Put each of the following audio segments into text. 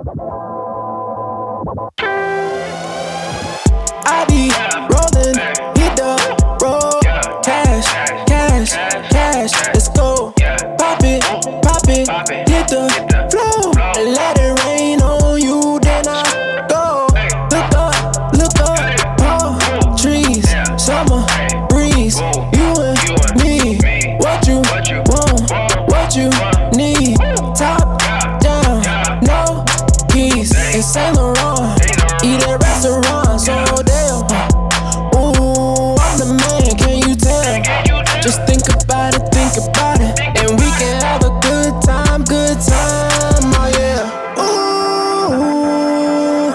I be rolling, hit the road, cash, cash, cash, let's go. Pop it, hit the flow, and let it rain on you, then I go. Look up, palm trees, summer breeze, you and me. What you want, what you need, top down, no keys, in Saint Laurent, eat at restaurants all day. Ooh, I'm the man, can you tell? Just think about it, and we can have a good time, oh yeah. Ooh,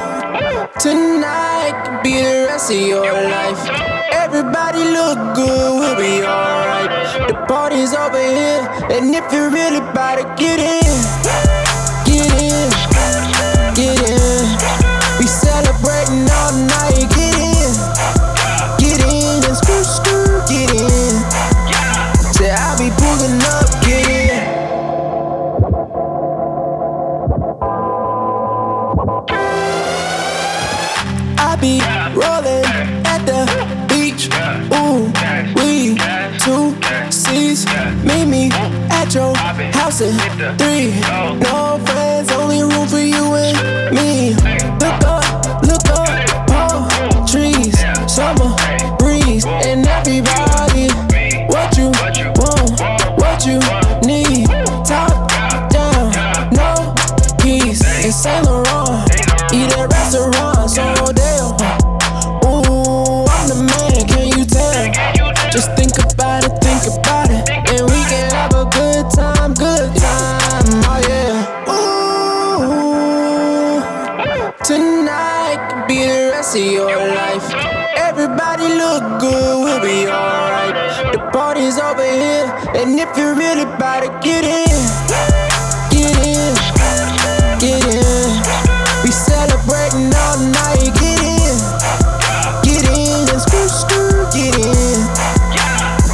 tonight could be the rest of your life. Everybody look good, we'll be alright. The party's over here, and if you're really about to get in, get in, get in. We celebrating all night, get in, and screw, get in. Say I be pulling up, get in. I be rolling at the beach. Ooh, we two C's. Meet me at your house at 3. No friends, only room for you and me. Look up, palm trees, summer breeze, and everybody. What you want, what you need, top down, no keys, in Saint Laurent, eat at restaurants all day. Ooh, I'm the man, can you tell? Just think about it, and we can have a good time, oh yeah. Ooh, tonight could be the rest of your life. Everybody look good, we'll be alright. The party's over here, and if you're really about to get in, get in, get in. We celebrating all night, get in, and screw, get in.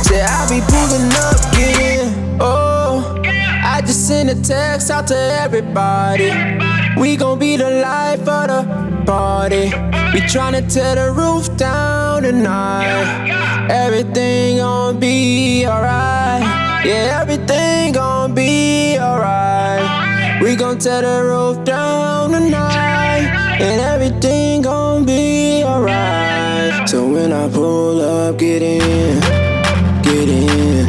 Say I be pulling up, get in. Oh, I just sent a text out to everybody. We gon' be the life of the party. We tryna tear the roof down tonight. Everything gon' be alright. Yeah, everything gon' be alright. We gon' tear the roof down tonight, and everything gon' be alright. So when I pull up, get in, get in.